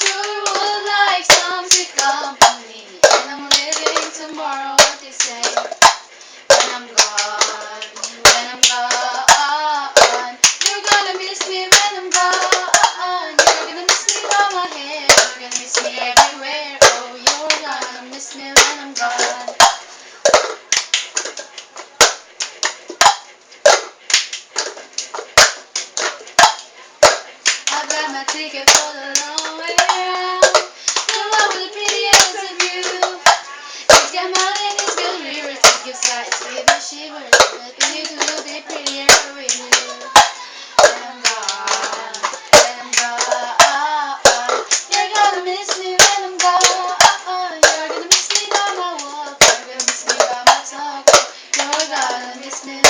Sure would like some good company, and I'm living tomorrow, what they say. When I'm gone, when I'm gone, you're gonna miss me when I'm gone. You're gonna miss me by my hair, you're gonna miss me everywhere. Oh, you're gonna miss me when I'm gone. I got my ticket for the long way round. The one with the prettiest of you. It's got mountain, it's got lyrics, it gives sights, give me shivers. But things will be prettier with you. When I'm gone, when I'm gone, you're gonna miss me when I'm gone. You're gonna miss me by my walk, you're gonna miss me by my talk. You're gonna miss me.